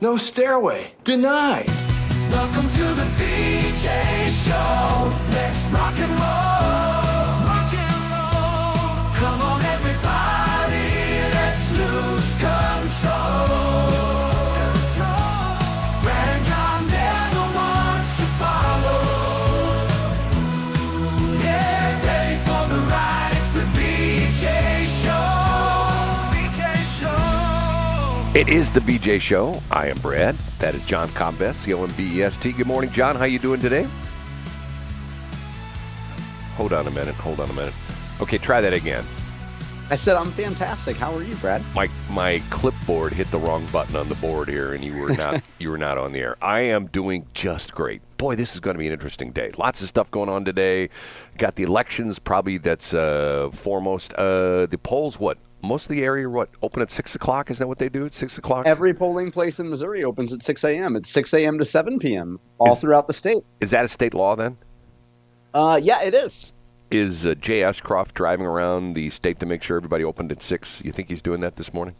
No stairway. Denied. Welcome to the BJ Show. Let's rock and roll. Rock and roll. Come on, everybody. Let's lose control. Brad and John never wants to follow. Yeah, ready for the ride. It's the BJ Show. BJ Show. It is the BJ Show. I am Brad. That is John Combest, C-O-M-B-E-S-T. Good morning, John. How you doing today? Hold on a minute. Okay, try that again. I said I'm fantastic. How are you, Brad? My clipboard hit the wrong button on the board here, and you were not on the air. I am doing just great. Boy, this is going to be an interesting day. Lots of stuff going on today. Got the elections, probably that's foremost. The polls, most of the area, open at 6 o'clock? Isn't that what they do at 6 o'clock? Every polling place in Missouri opens at 6 a.m. It's 6 a.m. to 7 p.m. all throughout the state. Is that a state law then? Yeah, it is. Is Jay Ashcroft driving around the state to make sure everybody opened at 6? You think he's doing that this morning?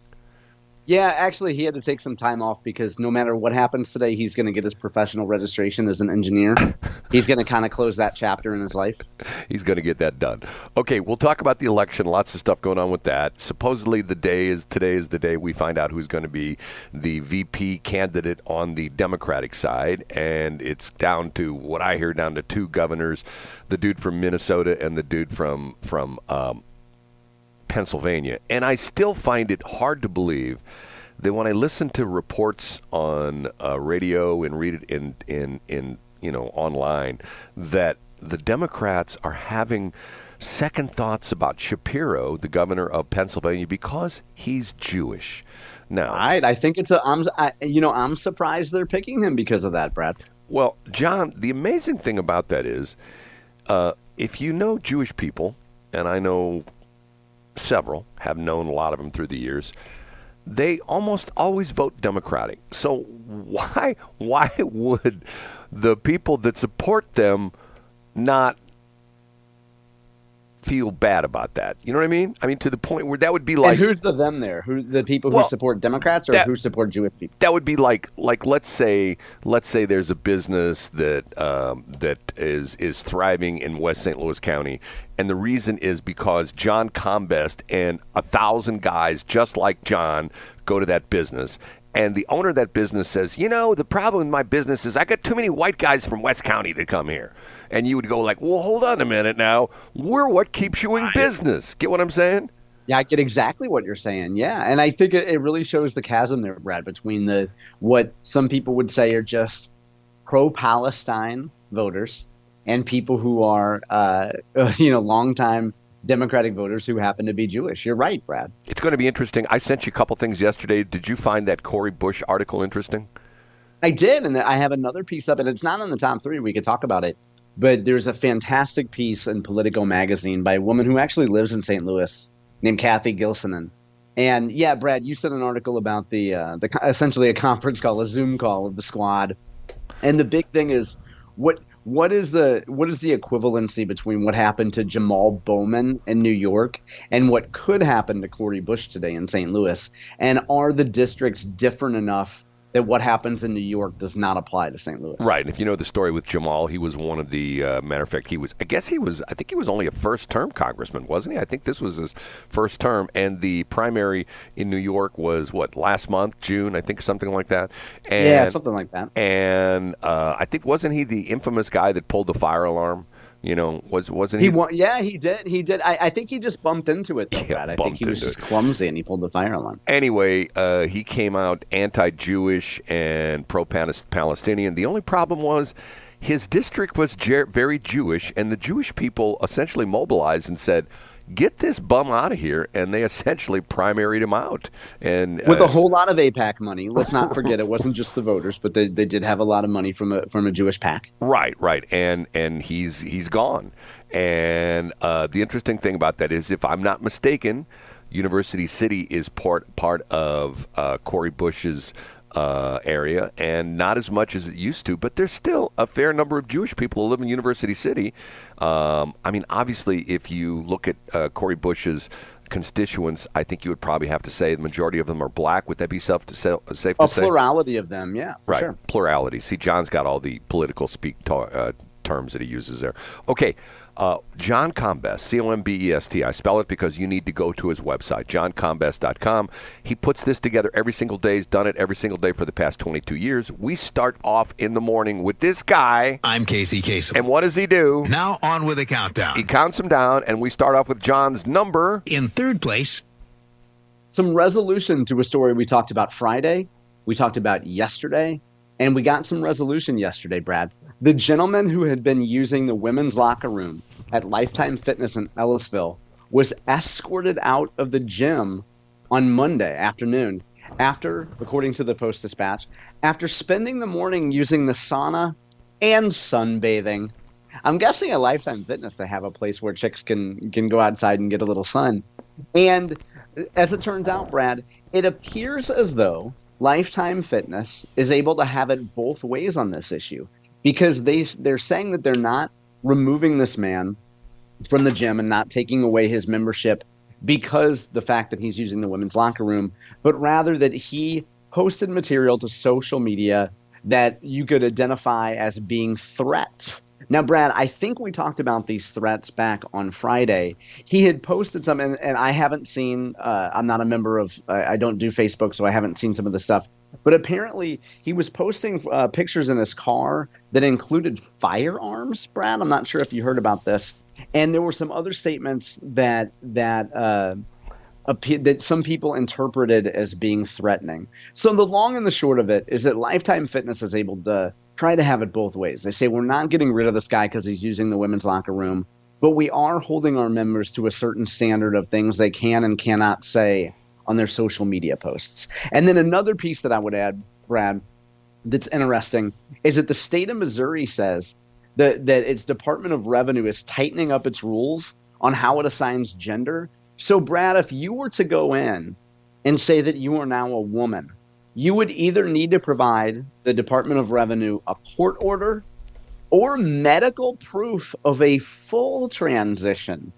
Yeah, actually, he had to take some time off because no matter what happens today, he's going to get his professional registration as an engineer. He's going to kind of close that chapter in his life. He's going to get that done. Okay, we'll talk about the election. Lots of stuff going on with that. Supposedly today is the day we find out who's going to be the VP candidate on the Democratic side, and it's down to what I hear down to two governors, the dude from Minnesota and the dude from Pennsylvania. And I still find it hard to believe that when I listen to reports on radio and read it in online, that the Democrats are having second thoughts about Shapiro, the governor of Pennsylvania, because he's Jewish. Now, right, I think I'm surprised they're picking him because of that, Brad. Well, John, the amazing thing about that is, if you know Jewish people, and I know several, have known a lot of them through the years, they almost always vote Democratic. So why would the people that support them not feel bad about that? You know what I mean? I mean, to the point where that would be like... And who's the them there? Who the people who support Democrats or who support Jewish people? That would be like let's say there's a business that is thriving in West St. Louis County, and the reason is because John Combest and 1,000 guys just like John go to that business. And the owner of that business says, the problem with my business is I got too many white guys from West County that come here. And you would go like, well, hold on a minute now. We're what keeps you in business. Get what I'm saying? Yeah, I get exactly what you're saying. Yeah. And I think it really shows the chasm there, Brad, between what some people would say are just pro-Palestine voters and people who are, longtime Democratic voters who happen to be Jewish. You're right, Brad. It's going to be interesting. I sent you a couple things yesterday. Did you find that Cori Bush article interesting? I did, and I have another piece of it. It's not in the top three. We could talk about it. But there's a fantastic piece in Politico magazine by a woman who actually lives in St. Louis named Kathy Gilsonen. And yeah, Brad, you sent an article about the essentially a conference call, a Zoom call of the squad. And the big thing is what is the equivalency between what happened to Jamal Bowman in New York and what could happen to Cori Bush today in St. Louis? And are the districts different enough that what happens in New York does not apply to St. Louis? Right. And if you know the story with Jamal, he was one of the, matter of fact, I think he was only a first-term congressman, wasn't he? I think this was his first term. And the primary in New York was, last month, June, I think, something like that. And, yeah, something like that. And I think, wasn't he the infamous guy that pulled the fire alarm? Wasn't he? Yeah, he did. He did. I think he just bumped into it, though, Brad. I think he was just clumsy and he pulled the fire alarm. Anyway, he came out anti-Jewish and pro-Palestinian. The only problem was his district was very Jewish, and the Jewish people essentially mobilized and said, get this bum out of here, and they essentially primaried him out. And with a whole lot of AIPAC money. Let's not forget, it wasn't just the voters, but they did have a lot of money from a Jewish PAC. Right. And he's gone. And the interesting thing about that is, if I'm not mistaken, University City is part of Cori Bush's area, and not as much as it used to, but there's still a fair number of Jewish people who live in University City. Obviously, if you look at Cori Bush's constituents, I think you would probably have to say the majority of them are black. Would that be safe to say? A plurality of them, yeah, for right. sure. Plurality. See, John's got all the political terms that he uses there. Okay. John Combest, C-O-M-B-E-S-T. I spell it because you need to go to his website, johncombest.com. He puts this together every single day. He's done it every single day for the past 22 years. We start off in the morning with this guy. I'm Casey Kasem. And what does he do? Now on with a countdown. He counts them down, and we start off with John's number. In third place. Some resolution to a story we talked about Friday, we talked about yesterday, and we got some resolution yesterday, Brad. The gentleman who had been using the women's locker room at Life Time Fitness in Ellisville was escorted out of the gym on Monday afternoon after, according to the Post-Dispatch, after spending the morning using the sauna and sunbathing. I'm guessing at Lifetime Fitness they have a place where chicks can go outside and get a little sun. And as it turns out, Brad, it appears as though Lifetime Fitness is able to have it both ways on this issue. Because they're saying that they're not removing this man from the gym and not taking away his membership because the fact that he's using the women's locker room, but rather that he posted material to social media that you could identify as being threats. Now, Brad, I think we talked about these threats back on Friday. He had posted some, and I haven't seen, I'm not a member of, I don't do Facebook, so I haven't seen some of the stuff. But apparently he was posting pictures in his car that included firearms, Brad. I'm not sure if you heard about this. And there were some other statements that some people interpreted as being threatening. So the long and the short of it is that Lifetime Fitness is able to try to have it both ways. They say we're not getting rid of this guy because he's using the women's locker room, but we are holding our members to a certain standard of things they can and cannot say on their social media posts. And then another piece that I would add, Brad, that's interesting is that the state of Missouri says that its Department of Revenue is tightening up its rules on how it assigns gender. So, Brad, if you were to go in and say that you are now a woman, you would either need to provide the Department of Revenue a court order or medical proof of a full transition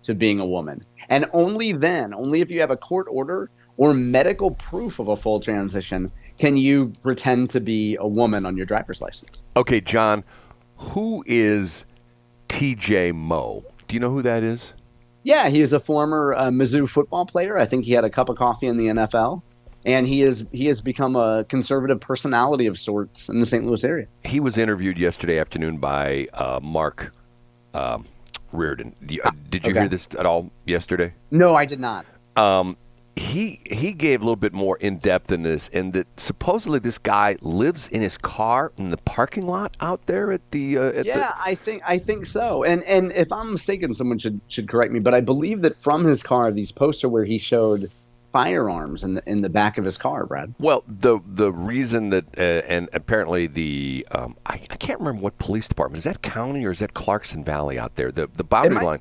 to being a woman. And only then, only if you have a court order or medical proof of a full transition, can you pretend to be a woman on your driver's license. Okay, John, who is TJ Moe? Do you know who that is? Yeah, he is a former Mizzou football player. I think he had a cup of coffee in the NFL. And he has become a conservative personality of sorts in the St. Louis area. He was interviewed yesterday afternoon by Mark Reardon. Did you hear this at all yesterday? No, I did not. He gave a little bit more in depth in this, and that supposedly this guy lives in his car in the parking lot out there at the. I think so. And if I'm mistaken, someone should correct me. But I believe that from his car, these posts are where he showed firearms in the back of his car, Brad. Well, the reason that and apparently the I can't remember what police department is that, county or is that Clarkson Valley out there, the boundary line.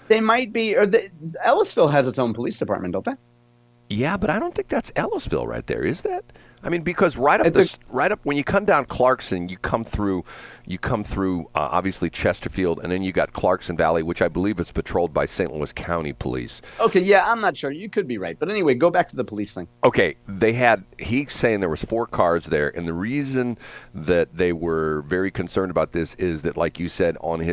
They might be, or Ellisville has its own police department, don't they? Yeah, but I don't think that's Ellisville right there, is that? I mean, because right up when you come down Clarkson, you come through obviously Chesterfield, and then you got Clarkson Valley, which I believe is patrolled by St. Louis County Police. Okay, yeah, I'm not sure. You could be right, but anyway, go back to the police thing. Okay, he's saying there was 4 cars there, and the reason that they were very concerned about this is that, like you said, on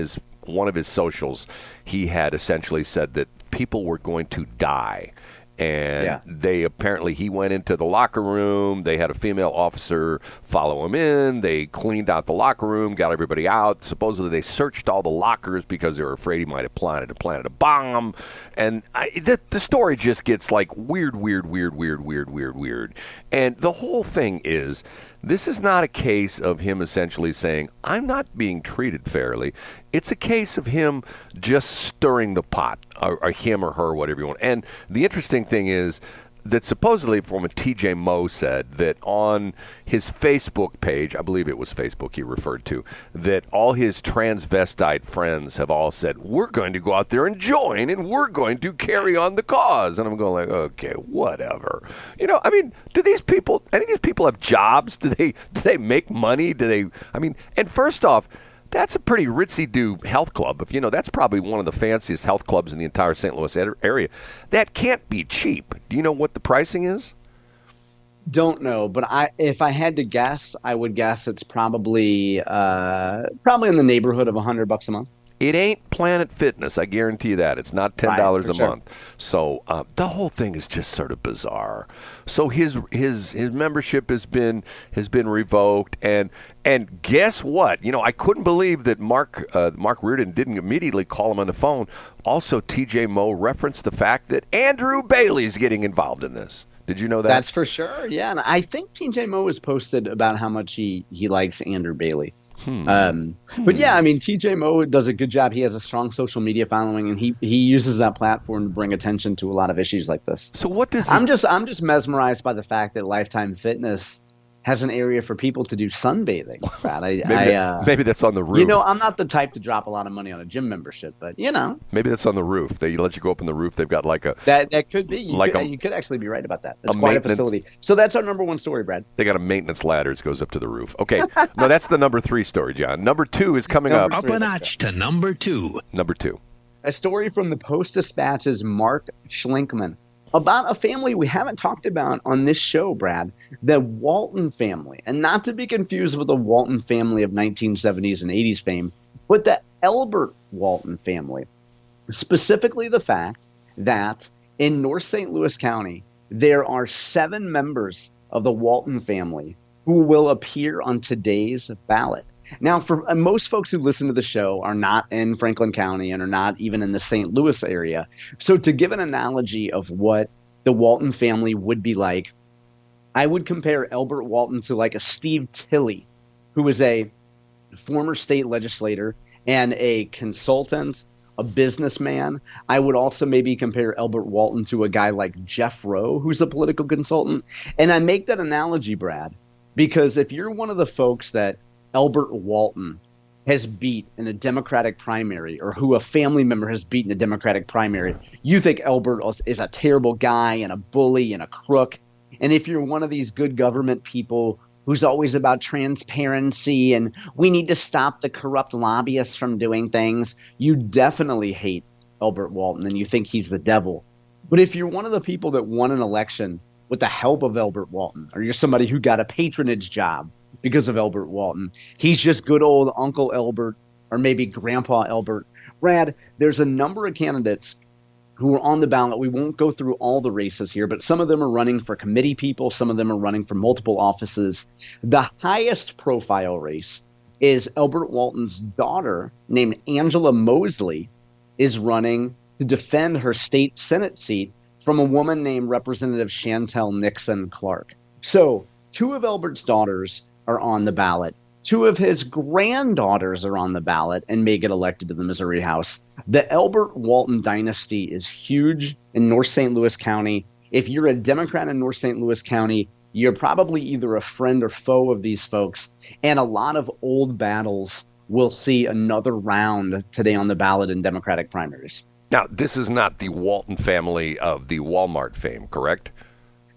one of his socials, he had essentially said that people were going to die. And he went into the locker room. They had a female officer follow him in. They cleaned out the locker room, got everybody out. Supposedly they searched all the lockers because they were afraid he might have planted a bomb. And the story just gets like weird. And the whole thing is, this is not a case of him essentially saying, I'm not being treated fairly. It's a case of him just stirring the pot, or him or her, whatever you want. And the interesting thing is that supposedly, from what TJ Moe said, that on his Facebook page, I believe it was Facebook he referred to, that all his transvestite friends have all said, we're going to go out there and join, and we're going to carry on the cause. And I'm going like, okay, whatever. You know, I mean, any of these people have jobs? Do they make money? And first off, That's a pretty ritzy-do health club. If you know, that's probably one of the fanciest health clubs in the entire St. Louis area. That can't be cheap. Do you know what the pricing is? Don't know, but if I had to guess, I would guess it's probably in the neighborhood of $100 a month. It ain't Planet Fitness, I guarantee you that. It's not $10 a sure. month. So the whole thing is just sort of bizarre. So his membership has been revoked, and guess what? You know, I couldn't believe that Mark Reardon didn't immediately call him on the phone. Also, TJ Moe referenced the fact that Andrew Bailey's getting involved in this. Did you know that? That's for sure. Yeah, and I think TJ Moe has posted about how much he likes Andrew Bailey. But yeah, I mean, TJ Moe does a good job. He has a strong social media following, and he uses that platform to bring attention to a lot of issues like this. So what does I'm just mesmerized by the fact that Lifetime Fitness has an area for people to do sunbathing. Brad, maybe that's on the roof. You know, I'm not the type to drop a lot of money on a gym membership, but you know, maybe that's on the roof. They let you go up on the roof. They've got like a that could be. You could actually be right about that. That's quite a facility. So that's our number one story, Brad. They got a maintenance ladder that goes up to the roof. Okay, no, that's the number 3 story, John. Number 2 is coming up. Up a notch to number 2. Number 2. A story from the Post-Dispatch's Mark Schlinkman about a family we haven't talked about on this show, Brad, the Walton family. And not to be confused with the Walton family of 1970s and 80s fame, but the Elbert Walton family. Specifically the fact that in North St. Louis County, there are 7 members of the Walton family who will appear on today's ballot. Now, for most folks who listen to the show are not in Franklin County and are not even in the St. Louis area. So to give an analogy of what the Walton family would be like, I would compare Elbert Walton to like a Steve Tilley, who was a former state legislator and a consultant, a businessman. I would also maybe compare Elbert Walton to a guy like Jeff Rowe, who's a political consultant. And I make that analogy, Brad, because if you're one of the folks that Elbert Walton has beat in a Democratic primary, or who a family member has beat in a Democratic primary, you think Elbert is a terrible guy and a bully and a crook. And if you're one of these good government people who's always about transparency and we need to stop the corrupt lobbyists from doing things, you definitely hate Elbert Walton and you think he's the devil. But if you're one of the people that won an election with the help of Elbert Walton, or you're somebody who got a patronage job because of Elbert Walton, he's just good old Uncle Elbert, or maybe Grandpa Elbert. Brad, there's a number of candidates who are on the ballot. We won't go through all the races here, but some of them are running for committee people. Some of them are running for multiple offices. The highest profile race is Elbert Walton's daughter, named Angela Mosley, is running to defend her state Senate seat from a woman named Representative Chantel Nixon Clark. So 2 of Elbert's daughters are on the ballot. 2 of his granddaughters are on the ballot and may get elected to the Missouri House. The Elbert Walton dynasty is huge in North St. Louis County. If you're a Democrat in North St. Louis County, you're probably either a friend or foe of these folks. And a lot of old battles will see another round today on the ballot in Democratic primaries. Now, this is not the Walton family of the Walmart fame, correct?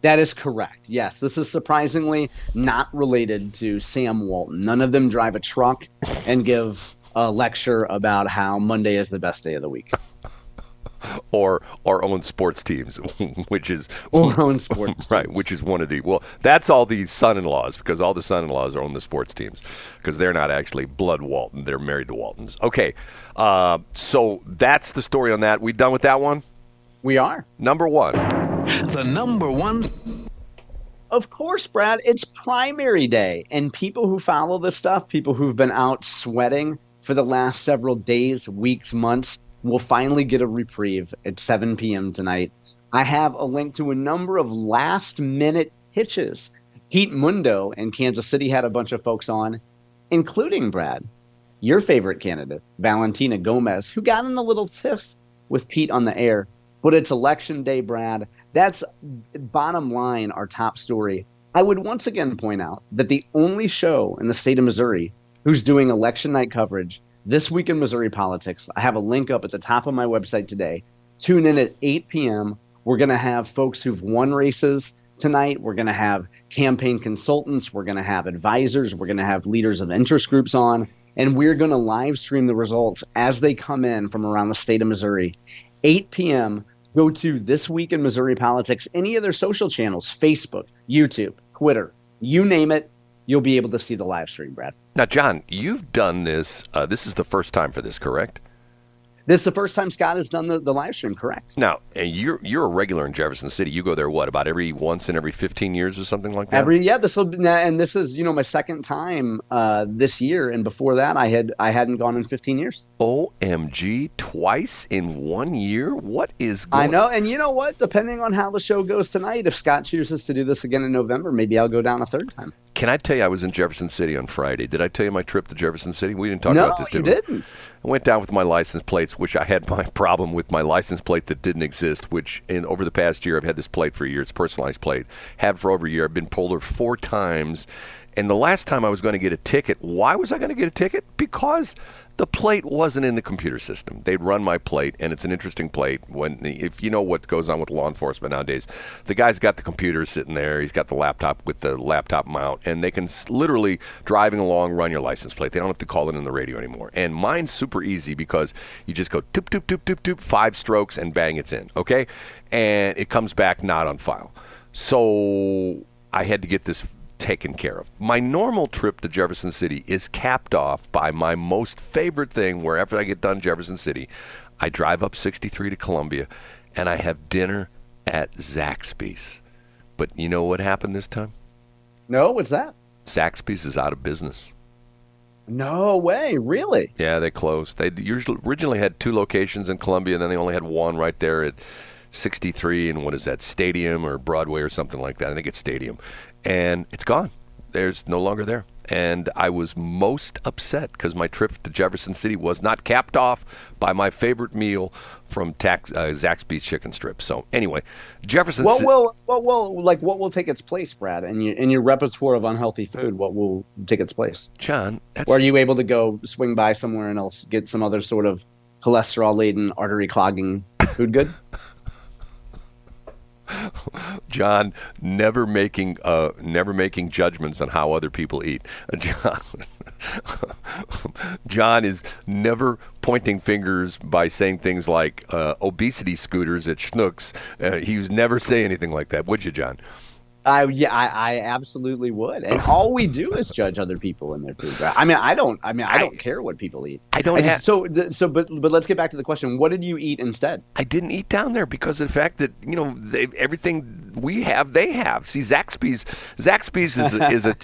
That is correct. Yes, this is surprisingly not related to Sam Walton. None of them drive a truck and give a lecture about how Monday is the best day of the week. or own sports teams, which is or own sports right, teams. which is one of the that's all the son-in-laws, because all the son-in-laws own the sports teams, because they're not actually blood Walton, they're married to Waltons. Okay, so that's the story on that. We done with that one? We are. Number 1. The number 1. Of course, Brad, it's primary day, and people who follow this stuff, people who've been out sweating for the last several days, weeks, months, will finally get a reprieve at 7 p.m. tonight. I have a link to a number of last-minute hitches. Heat Mundo in Kansas City had a bunch of folks on, including, Brad, your favorite candidate, Valentina Gomez, who got in a little tiff with Pete on the air. But it's election day, Brad. That's bottom line, our top story. I would once again point out that the only show in the state of Missouri who's doing election night coverage this week in Missouri politics, I have a link up at the top of my website today. Tune in at 8 p.m. We're going to have folks who've won races tonight. We're going to have campaign consultants. We're going to have advisors. We're going to have leaders of interest groups on. and we're going to live stream the results as they come in from around the state of Missouri. 8 p.m., go to This Week in Missouri Politics, any of their social channels, Facebook, YouTube, Twitter, you name it, you'll be able to see the live stream, Brad. Now, John, you've done this. This is the first time for this, correct? This is the first time Scott has done the live stream, correct? Now, and you're a regular in Jefferson City. You go there, what, about once in every 15 years or something like that? This is my second time this year, and before that I hadn't gone in 15 years. OMG, twice in 1 year? What is going on? I know, and you know what? Depending on how the show goes tonight, if Scott chooses to do this again in November, maybe I'll go down a third time. Can I tell you I was in Jefferson City on Friday? Did I tell you my trip to Jefferson City? We didn't talk about this, did we? No, you didn't. I went down with my license plates, which I had my problem with my license plate that didn't exist, which over the past year, I've had this plate for a year. It's a personalized plate. Had for over a year. I've been pulled over 4 times. And the last time I was going to get a ticket, why was I going to get a ticket? Because the plate wasn't in the computer system. They'd run my plate, and it's an interesting plate. If you know what goes on with law enforcement nowadays, the guy's got the computer sitting there. He's got the laptop with the laptop mount, and they can literally, driving along, run your license plate. They don't have to call it in the radio anymore. And mine's super easy because you just go toop, toop, toop, toop, toop, 5 strokes, and bang, it's in, okay? And it comes back not on file. So I had to get this taken care of. My normal trip to Jefferson City is capped off by my most favorite thing. Wherever I get done Jefferson City, I drive up 63 to Columbia, and I have dinner at Zaxby's. But you know what happened this time? No, what's that? Zaxby's is out of business. No way, really? Yeah, they closed. They originally had 2 locations in Columbia, and then they only had 1 right there at 63 and what is that, Stadium or Broadway or something like that. I think it's Stadium. And it's gone. There's no longer there. And I was most upset because my trip to Jefferson City was not capped off by my favorite meal from Zaxby's chicken strips. So anyway, Jefferson City. What will take its place, Brad? In your repertoire of unhealthy food, what will take its place? John, or are you able to go swing by somewhere and else get some other sort of cholesterol-laden, artery-clogging food good? John, never making judgments on how other people eat. John is never pointing fingers by saying things like obesity scooters at Schnucks. He was never say anything like that, would you, John? I absolutely would. And all we do is judge other people and their food. I don't care what people eat. But let's get back to the question. What did you eat instead? I didn't eat down there because of the fact that, everything we have, they have. See, Zaxby's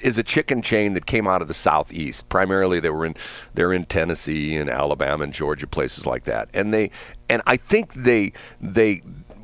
is a chicken chain that came out of the Southeast. Primarily they're in Tennessee and Alabama and Georgia, places like that. And I think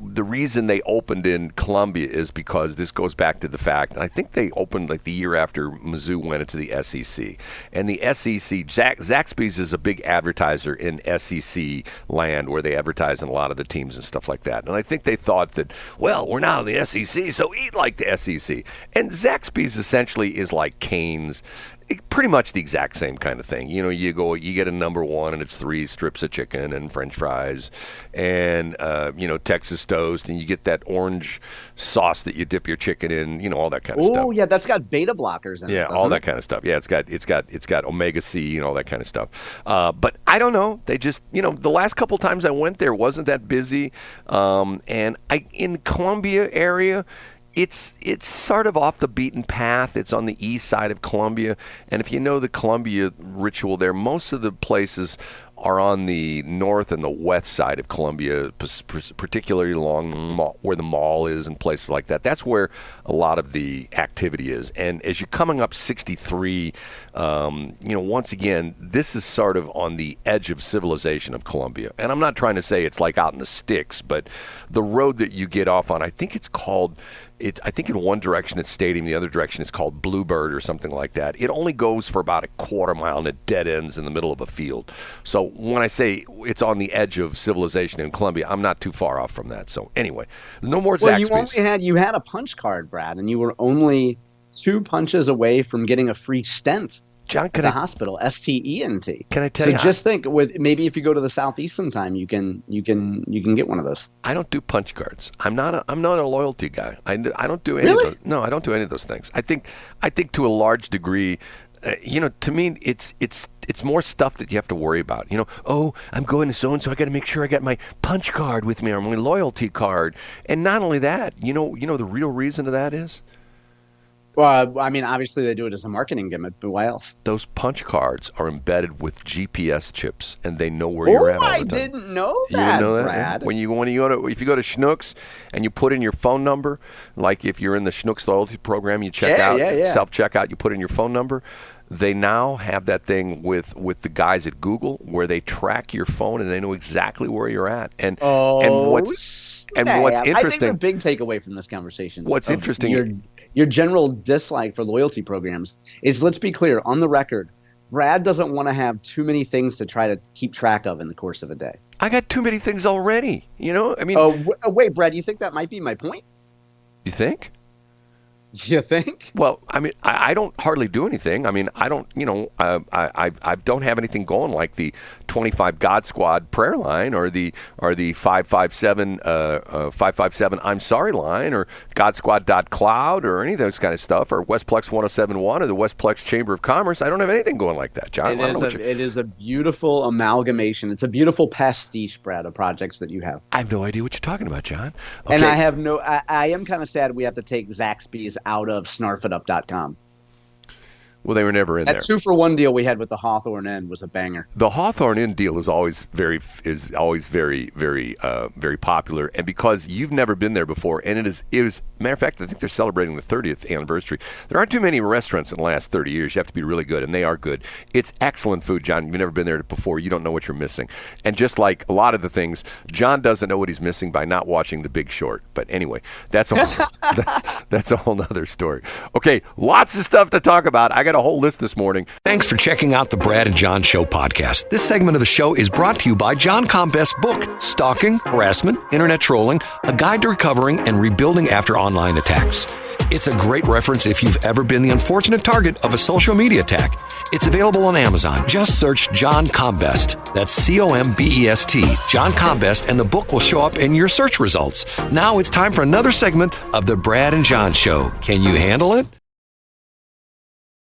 the reason they opened in Columbia is because this goes back to the fact, and I think they opened like the year after Mizzou went into the SEC. And the SEC, Zaxby's is a big advertiser in SEC land where they advertise in a lot of the teams and stuff like that. And I think they thought that, well, we're now in the SEC, so eat like the SEC. And Zaxby's essentially is like Cane's. Pretty much the exact same kind of thing. You get a number 1 and it's 3 strips of chicken and French fries and, Texas toast, and you get that orange sauce that you dip your chicken in, all that kind of stuff. Oh, yeah, that's got beta blockers in it. Yeah, all that kind of stuff. Yeah, it's got omega-C and all that kind of stuff. But I don't know. They just, the last couple times I went there wasn't that busy. And in Columbia area, It's sort of off the beaten path. It's on the east side of Columbia. And if you know the Columbia ritual there, most of the places are on the north and the west side of Columbia, particularly along where the mall is and places like that. That's where a lot of the activity is. And as you're coming up 63, once again, this is sort of on the edge of civilization of Columbia. And I'm not trying to say it's like out in the sticks, but the road that you get off on, I think in one direction it's Stadium, the other direction it's called Bluebird or something like that. It only goes for about a quarter mile and it dead ends in the middle of a field. So when I say it's on the edge of civilization in Columbia, I'm not too far off from that. So anyway, no more Zaxby's. Well, you had a punch card, Brad, and you were only 2 punches away from getting a free stent. John, the hospital, STENT. Can I tell you? So just think, maybe if you go to the Southeast sometime, you can get one of those. I don't do punch cards. I'm not a loyalty guy. I don't do any really? of those. No, I don't do any of those things. I think to a large degree, To me, it's more stuff that you have to worry about. Oh, I'm going to so-and-so. I got to make sure I got my punch card with me or my loyalty card. And not only that, the real reason of that is? Well, I mean, obviously they do it as a marketing gimmick, but why else? Those punch cards are embedded with GPS chips, and they know where you're at all the time. I didn't know You that, didn't know that? Brad. If you go to Schnucks and you put in your phone number, like if you're in the Schnucks loyalty program, you check out, self-checkout, you put in your phone number. They now have that thing with the guys at Google where they track your phone and they know exactly where you're at. And what's interesting, I think the big takeaway from this conversation, what's interesting, your general dislike for loyalty programs is, let's be clear, on the record, Brad doesn't want to have too many things to try to keep track of in the course of a day. I got too many things already. I mean, wait, Brad, you think that might be my point? You think? You think? Well, I mean, I don't hardly do anything. I mean, I don't, I don't have anything going like the 25 God Squad prayer line or the 557 I'm sorry line or godsquad.cloud or any of those kind of stuff or Westplex 1071 or the Westplex Chamber of Commerce. I don't have anything going like that, John. It is a beautiful amalgamation. It's a beautiful pastiche, Brad, of projects that you have. I have no idea what you're talking about, John. Okay. And I am kind of sad we have to take Zaxby's out of snarfitup.com. Well, they were never in there. That 2-for-1 deal we had with the Hawthorne Inn was a banger. The Hawthorne Inn deal is always very, very popular, and because you've never been there before, and it was. Matter of fact, I think they're celebrating the 30th anniversary. There aren't too many restaurants in the last 30 years. You have to be really good, and they are good. It's excellent food, John. You've never been there before. You don't know what you're missing. And just like a lot of the things, John doesn't know what he's missing by not watching The Big Short. But anyway, that's a whole nother story. Okay, lots of stuff to talk about. I got a whole list this morning. Thanks for checking out the Brad and John Show podcast. This segment of the show is brought to you by John Combest's book, Stalking, Harassment, Internet Trolling, A Guide to Recovering and Rebuilding After Online Attacks. It's a great reference if you've ever been the unfortunate target of a social media attack. It's available on Amazon. Just search John Combest. That's Combest, John Combest, and the book will show up in your search results. Now it's time for another segment of the Brad and John Show. Can you handle it?